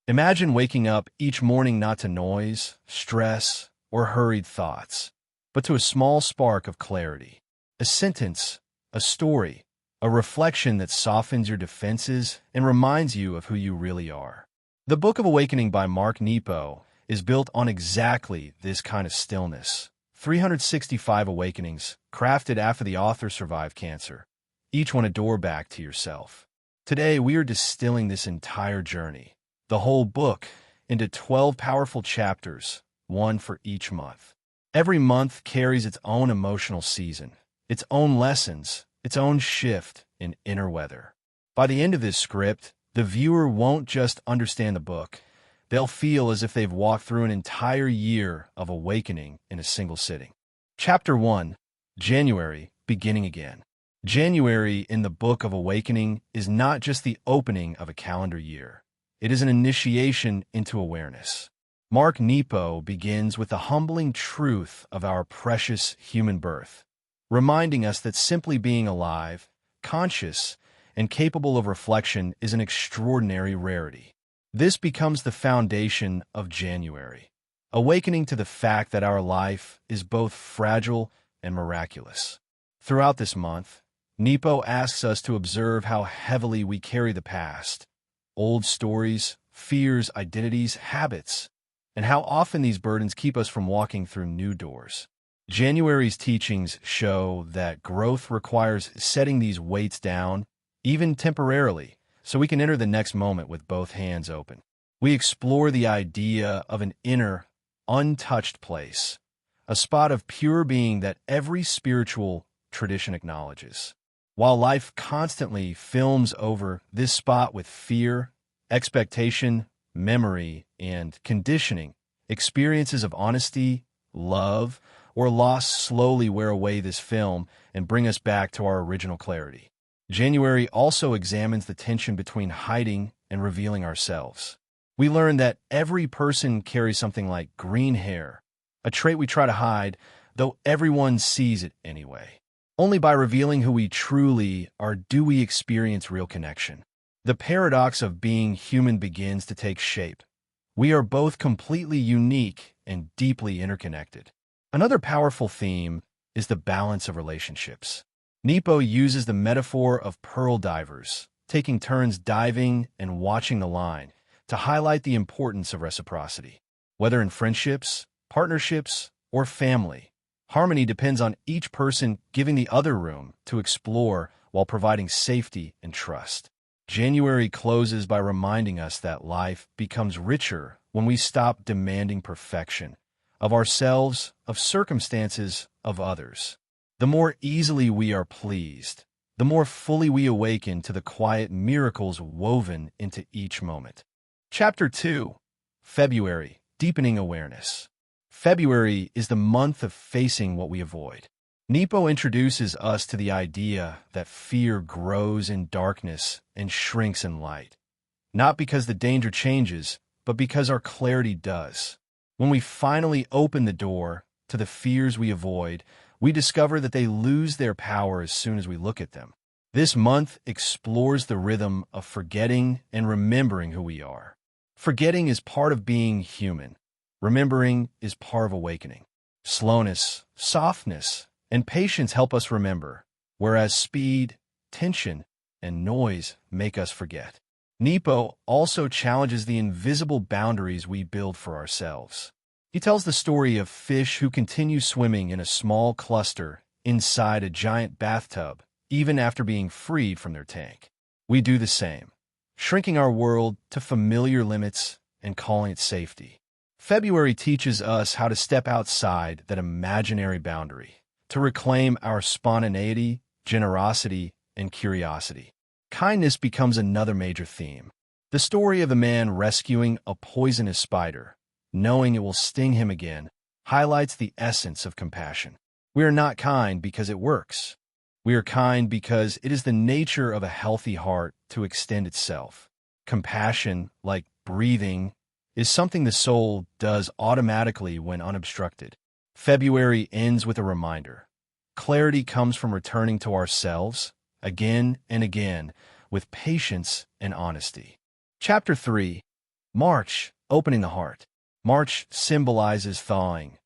Imagine waking up each morning not to noise, stress, or hurried thoughts, but to a small spark of clarity. A sentence, a story, a reflection that softens your defenses and reminds you of who you really are. The Book of Awakening by Mark Nepo is built on exactly this kind of stillness. 365 awakenings, crafted after the author survived cancer, each one a door back to yourself. Today, we are distilling this entire journey, the whole book, into 12 powerful chapters, one for each month. Every month carries its own emotional season, its own lessons, its own shift in inner weather. By the end of this script, the viewer won't just understand the book. They'll feel as if they've walked through an entire year of awakening in a single sitting. Chapter 1, January, Beginning Again. January in the Book of Awakening is not just the opening of a calendar year. It is an initiation into awareness. Mark Nepo begins with the humbling truth of our precious human birth, reminding us that simply being alive, conscious, and capable of reflection is an extraordinary rarity. This becomes the foundation of January, awakening to the fact that our life is both fragile and miraculous. Throughout this month, Nepo asks us to observe how heavily we carry the past, old stories, fears, identities, habits, and how often these burdens keep us from walking through new doors. January's teachings show that growth requires setting these weights down, even temporarily, so we can enter the next moment with both hands open. We explore the idea of an inner, untouched place, a spot of pure being that every spiritual tradition acknowledges. While life constantly films over this spot with fear, expectation, memory, and conditioning, experiences of honesty, love, or loss slowly wear away this film and bring us back to our original clarity. January also examines the tension between hiding and revealing ourselves. We learn that every person carries something like green hair, a trait we try to hide, though everyone sees it anyway. Only by revealing who we truly are do we experience real connection. The paradox of being human begins to take shape. We are both completely unique and deeply interconnected. Another powerful theme is the balance of relationships. Nepo uses the metaphor of pearl divers, taking turns diving and watching the line, to highlight the importance of reciprocity. Whether in friendships, partnerships, or family, harmony depends on each person giving the other room to explore while providing safety and trust. January closes by reminding us that life becomes richer when we stop demanding perfection of ourselves, of circumstances, of others. The more easily we are pleased, the more fully we awaken to the quiet miracles woven into each moment. Chapter 2, February, Deepening Awareness. February is the month of facing what we avoid. Nepo introduces us to the idea that fear grows in darkness and shrinks in light, not because the danger changes, but because our clarity does. When we finally open the door to the fears we avoid, we discover that they lose their power as soon as we look at them. This month explores the rhythm of forgetting and remembering who we are. Forgetting is part of being human. Remembering is part of awakening. Slowness, softness, and patience help us remember, whereas speed, tension, and noise make us forget. Nepo also challenges the invisible boundaries we build for ourselves. He tells the story of fish who continue swimming in a small cluster inside a giant bathtub, even after being freed from their tank. We do the same, shrinking our world to familiar limits and calling it safety. February teaches us how to step outside that imaginary boundary, to reclaim our spontaneity, generosity, and curiosity. Kindness becomes another major theme. The story of the man rescuing a poisonous spider, knowing it will sting him again, highlights the essence of compassion. We are not kind because it works. We are kind because it is the nature of a healthy heart to extend itself. Compassion, like breathing, is something the soul does automatically when unobstructed. February ends with a reminder. Clarity comes from returning to ourselves, again and again, with patience and honesty. Chapter 3, March, opening the heart. March symbolizes thawing,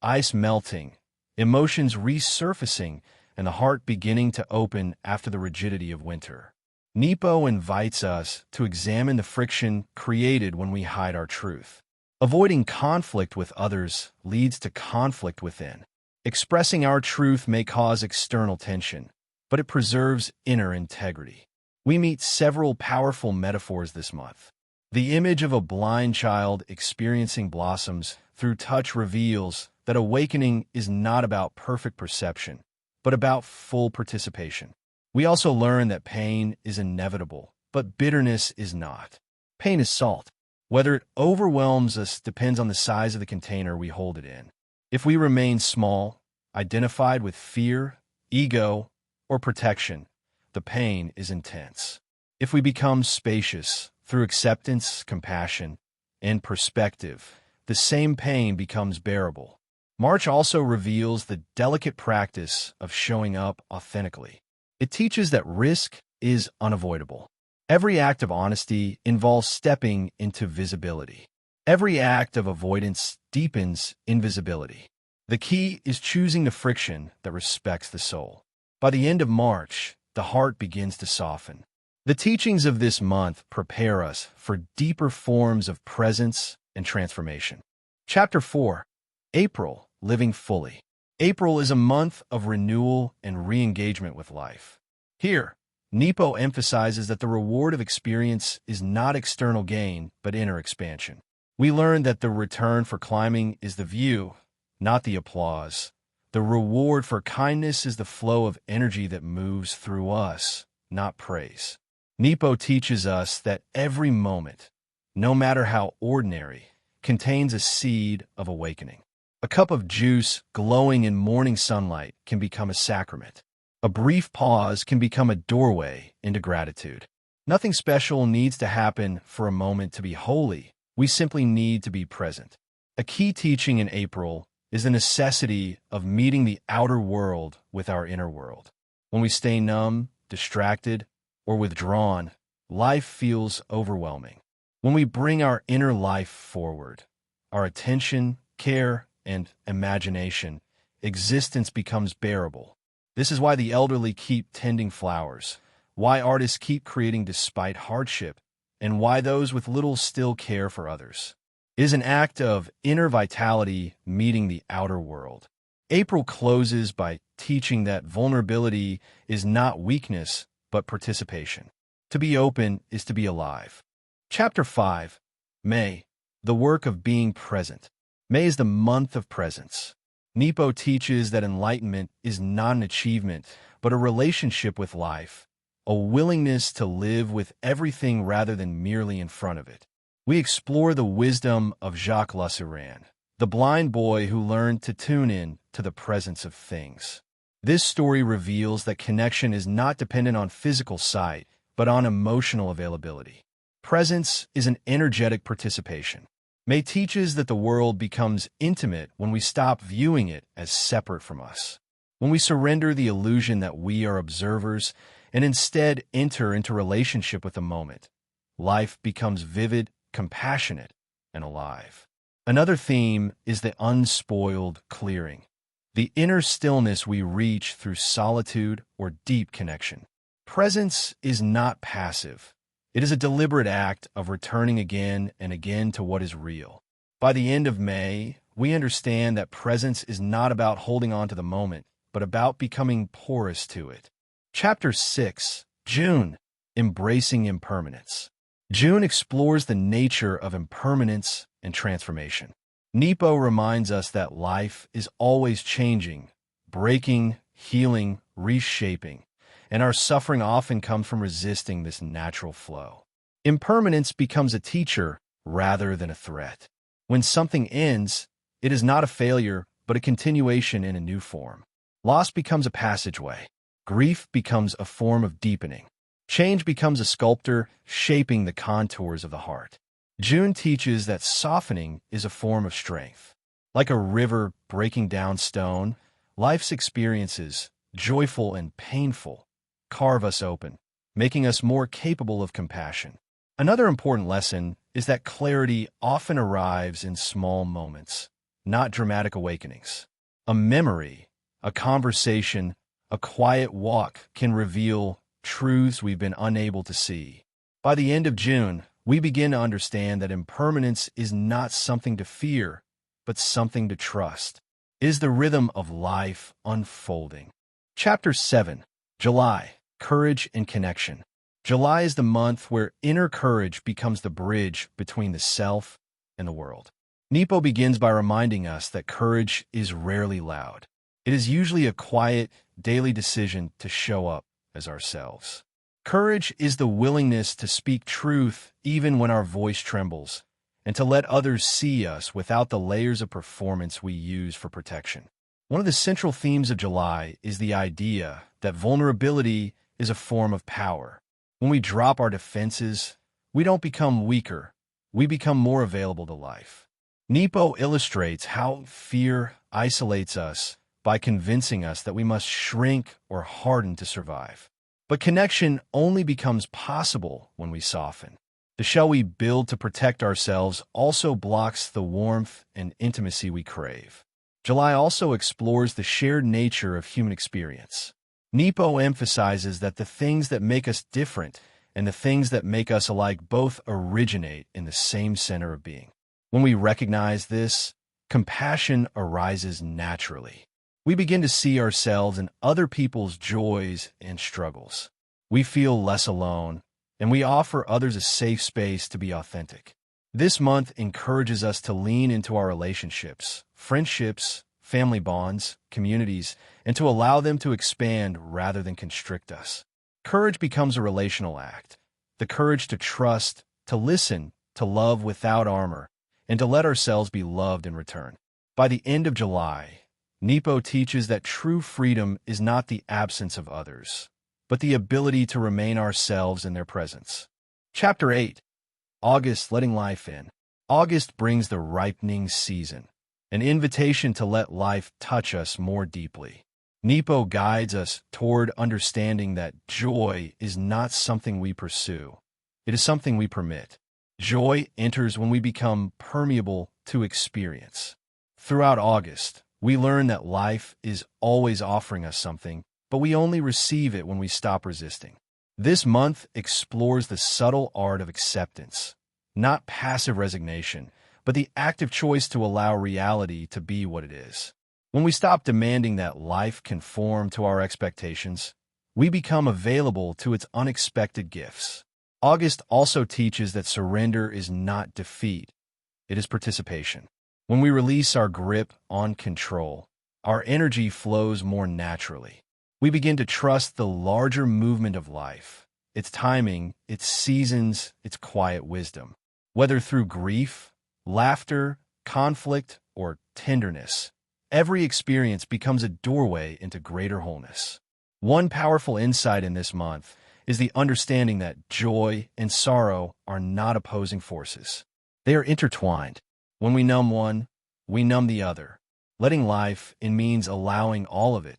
ice melting, emotions resurfacing, and the heart beginning to open after the rigidity of winter. Nepo invites us to examine the friction created when we hide our truth. Avoiding conflict with others leads to conflict within. Expressing our truth may cause external tension, but it preserves inner integrity. We meet several powerful metaphors this month. The image of a blind child experiencing blossoms through touch reveals that awakening is not about perfect perception, but about full participation. We also learn that pain is inevitable, but bitterness is not. Pain is salt. Whether it overwhelms us depends on the size of the container we hold it in. If we remain small, identified with fear, ego, or protection, the pain is intense. If we become spacious through acceptance, compassion, and perspective, the same pain becomes bearable. March also reveals the delicate practice of showing up authentically. It teaches that risk is unavoidable. Every act of honesty involves stepping into visibility. Every act of avoidance deepens invisibility. The key is choosing the friction that respects the soul. By the end of March, the heart begins to soften. The teachings of this month prepare us for deeper forms of presence and transformation. Chapter 4. April, Living Fully. April is a month of renewal and re-engagement with life. Here, Nepo emphasizes that the reward of experience is not external gain, but inner expansion. We learn that the return for climbing is the view, not the applause. The reward for kindness is the flow of energy that moves through us, not praise. Nepo teaches us that every moment, no matter how ordinary, contains a seed of awakening. A cup of juice glowing in morning sunlight can become a sacrament. A brief pause can become a doorway into gratitude. Nothing special needs to happen for a moment to be holy. We simply need to be present. A key teaching in April is the necessity of meeting the outer world with our inner world. When we stay numb, distracted, or withdrawn, life feels overwhelming. When we bring our inner life forward, our attention, care, and imagination, existence becomes bearable. This is why the elderly keep tending flowers, why artists keep creating despite hardship, and why those with little still care for others. It is an act of inner vitality meeting the outer world. April closes by teaching that vulnerability is not weakness, but participation. To be open is to be alive. Chapter 5. May, the work of being present. May is the month of presence. Nepo teaches that enlightenment is not an achievement, but a relationship with life, a willingness to live with everything rather than merely in front of it. We explore the wisdom of Jacques Lassuran, the blind boy who learned to tune in to the presence of things. This story reveals that connection is not dependent on physical sight, but on emotional availability. Presence is an energetic participation. May teaches that the world becomes intimate when we stop viewing it as separate from us. When we surrender the illusion that we are observers and instead enter into relationship with the moment, life becomes vivid, compassionate, and alive. Another theme is the unspoiled clearing, the inner stillness we reach through solitude or deep connection. Presence is not passive. It is a deliberate act of returning again and again to what is real. By the end of May, we understand that presence is not about holding on to the moment, but about becoming porous to it. Chapter 6. June, Embracing Impermanence. June explores the nature of impermanence and transformation. Nepo reminds us that life is always changing, breaking, healing, reshaping, and our suffering often comes from resisting this natural flow. Impermanence becomes a teacher rather than a threat. When something ends, it is not a failure, but a continuation in a new form. Loss becomes a passageway. Grief becomes a form of deepening. Change becomes a sculptor shaping the contours of the heart. June teaches that softening is a form of strength. Like a river breaking down stone, life's experiences, joyful and painful, carve us open, making us more capable of compassion. Another important lesson is that clarity often arrives in small moments, not dramatic awakenings. A memory, a conversation, a quiet walk can reveal truths we've been unable to see. By the end of June, we begin to understand that impermanence is not something to fear, but something to trust. It is the rhythm of life unfolding. Chapter 7. July. Courage and Connection. July is the month where inner courage becomes the bridge between the self and the world. Nepo begins by reminding us that courage is rarely loud. It is usually a quiet, daily decision to show up as ourselves. Courage is the willingness to speak truth even when our voice trembles, and to let others see us without the layers of performance we use for protection. One of the central themes of July is the idea that vulnerability is a form of power. When we drop our defenses, we don't become weaker, we become more available to life. Nepo illustrates how fear isolates us by convincing us that we must shrink or harden to survive. But connection only becomes possible when we soften. The shell we build to protect ourselves also blocks the warmth and intimacy we crave. July also explores the shared nature of human experience. Nepo emphasizes that the things that make us different and the things that make us alike both originate in the same center of being. When we recognize this, compassion arises naturally. We begin to see ourselves in other people's joys and struggles. We feel less alone, and we offer others a safe space to be authentic. This month encourages us to lean into our relationships, friendships, family bonds, communities, and to allow them to expand rather than constrict us. Courage becomes a relational act. The courage to trust, to listen, to love without armor, and to let ourselves be loved in return. By the end of July, Nepo teaches that true freedom is not the absence of others, but the ability to remain ourselves in their presence. Chapter 8. August, Letting Life In. August brings the ripening season, an invitation to let life touch us more deeply. Nepo guides us toward understanding that joy is not something we pursue. It is something we permit. Joy enters when we become permeable to experience. Throughout August, we learn that life is always offering us something, but we only receive it when we stop resisting. This month explores the subtle art of acceptance, not passive resignation, but the active choice to allow reality to be what it is. When we stop demanding that life conform to our expectations, we become available to its unexpected gifts. August also teaches that surrender is not defeat, it is participation. When we release our grip on control, our energy flows more naturally. We begin to trust the larger movement of life, its timing, its seasons, its quiet wisdom. Whether through grief, laughter, conflict, or tenderness, every experience becomes a doorway into greater wholeness. One powerful insight in this month is the understanding that joy and sorrow are not opposing forces. They are intertwined. When we numb one, we numb the other. Letting life in means allowing all of it,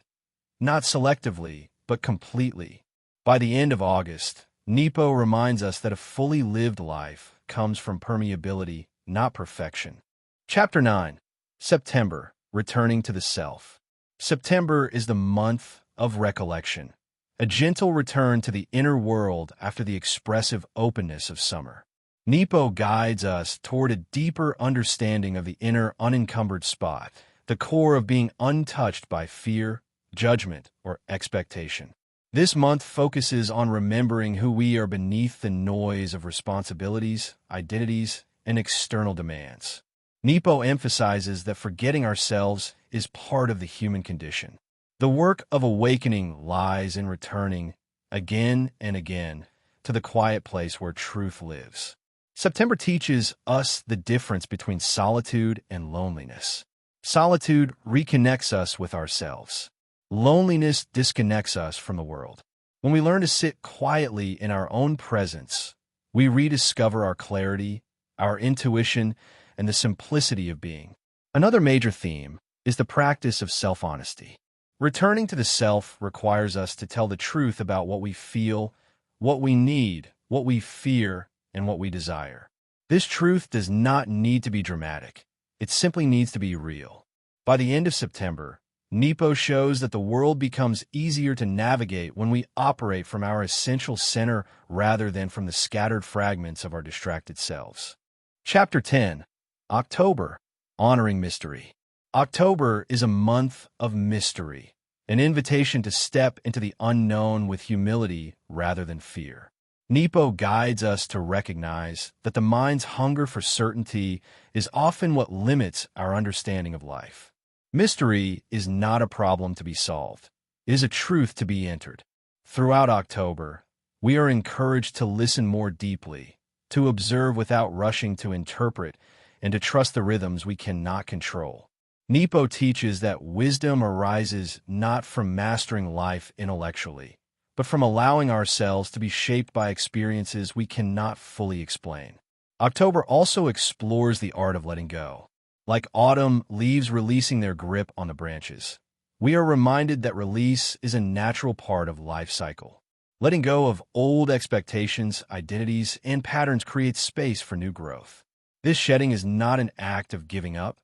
not selectively, but completely. By the end of August, Nepo reminds us that a fully lived life comes from permeability, not perfection. Chapter 9. September. Returning to the Self. September is the month of recollection, a gentle return to the inner world after the expressive openness of summer. Nepo guides us toward a deeper understanding of the inner unencumbered spot, the core of being untouched by fear, judgment, or expectation. This month focuses on remembering who we are beneath the noise of responsibilities, identities, and external demands. Nepo emphasizes that forgetting ourselves is part of the human condition. The work of awakening lies in returning, again and again, to the quiet place where truth lives. September teaches us the difference between solitude and loneliness. Solitude reconnects us with ourselves. Loneliness disconnects us from the world. When we learn to sit quietly in our own presence, we rediscover our clarity, our intuition, and the simplicity of being. Another major theme is the practice of self-honesty. Returning to the self requires us to tell the truth about what we feel, what we need, what we fear, and what we desire. This truth does not need to be dramatic. It simply needs to be real. By the end of September, Nepo shows that the world becomes easier to navigate when we operate from our essential center rather than from the scattered fragments of our distracted selves. Chapter 10. October. Honoring Mystery. October is a month of mystery, an invitation to step into the unknown with humility rather than fear. Nepo guides us to recognize that the mind's hunger for certainty is often what limits our understanding of life. Mystery is not a problem to be solved. It is a truth to be entered. Throughout October, we are encouraged to listen more deeply, to observe without rushing to interpret, and to trust the rhythms we cannot control. Nepo teaches that wisdom arises not from mastering life intellectually, but from allowing ourselves to be shaped by experiences we cannot fully explain. October also explores the art of letting go. Like autumn leaves releasing their grip on the branches, we are reminded that release is a natural part of life cycle. Letting go of old expectations, identities, and patterns creates space for new growth. This shedding is not an act of giving up,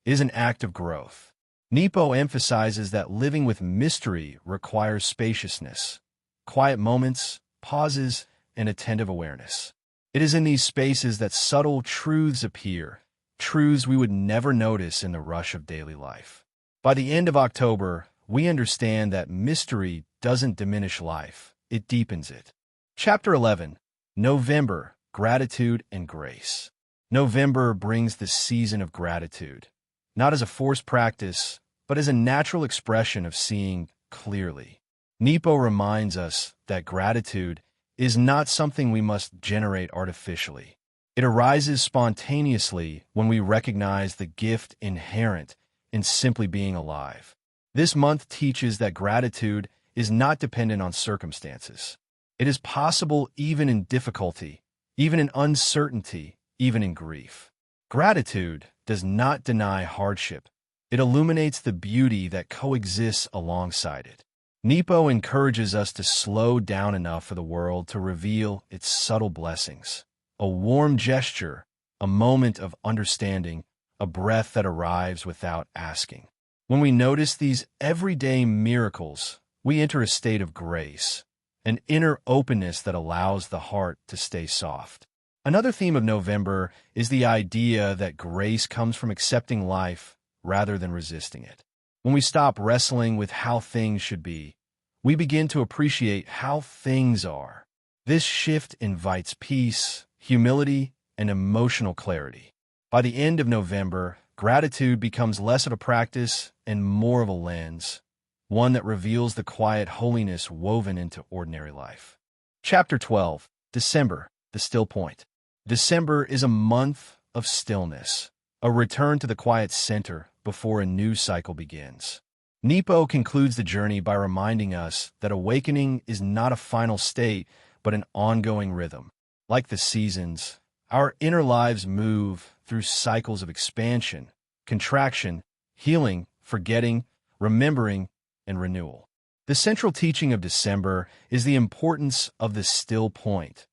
it is an act of growth. Nepo emphasizes that living with mystery requires spaciousness, quiet moments, pauses, and attentive awareness. It is in these spaces that subtle truths appear, truths we would never notice in the rush of daily life. By the end of October, we understand that mystery doesn't diminish life, it deepens it. Chapter 11. November. Gratitude and Grace. November brings the season of gratitude, not as a forced practice, but as a natural expression of seeing clearly. Nepo reminds us that gratitude is not something we must generate artificially. It arises spontaneously when we recognize the gift inherent in simply being alive. This month teaches that gratitude is not dependent on circumstances. It is possible even in difficulty, even in uncertainty, even in grief. Gratitude does not deny hardship. It illuminates the beauty that coexists alongside it. Nepo encourages us to slow down enough for the world to reveal its subtle blessings. A warm gesture, a moment of understanding, a breath that arrives without asking. When we notice these everyday miracles, we enter a state of grace, an inner openness that allows the heart to stay soft. Another theme of November is the idea that grace comes from accepting life rather than resisting it. When we stop wrestling with how things should be, we begin to appreciate how things are. This shift invites peace, humility, and emotional clarity. By the end of November, gratitude becomes less of a practice and more of a lens, one that reveals the quiet holiness woven into ordinary life. Chapter 12. December. The Still Point. December is a month of stillness, a return to the quiet center before a new cycle begins. Nepo concludes the journey by reminding us that awakening is not a final state, but an ongoing rhythm. Like the seasons, our inner lives move through cycles of expansion, contraction, healing, forgetting, remembering, and renewal. The central teaching of December is the importance of the still point,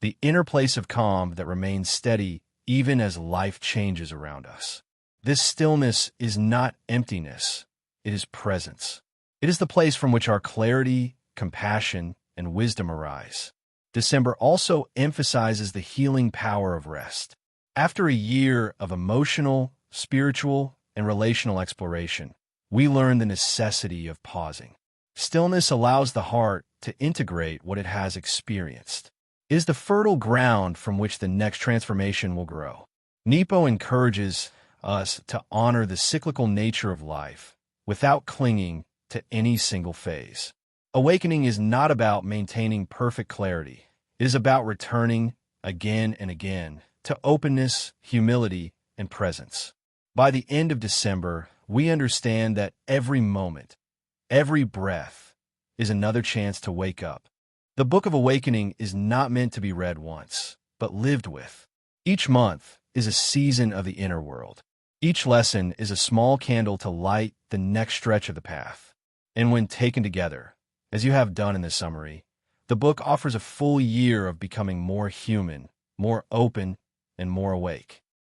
the inner place of calm that remains steady even as life changes around us. This stillness is not emptiness, it is presence. It is the place from which our clarity, compassion, and wisdom arise. December also emphasizes the healing power of rest. After a year of emotional, spiritual, and relational exploration, we learn the necessity of pausing. Stillness allows the heart to integrate what it has experienced. It is the fertile ground from which the next transformation will grow. Nepo encourages us to honor the cyclical nature of life without clinging to any single phase. Awakening is not about maintaining perfect clarity. It is about returning again and again to openness, humility, and presence. By the end of December, we understand that every moment, every breath, is another chance to wake up. The Book of Awakening is not meant to be read once, but lived with. Each month is a season of the inner world. Each lesson is a small candle to light the next stretch of the path. And when taken together, as you have done in this summary, the book offers a full year of becoming more human, more open, and more awake.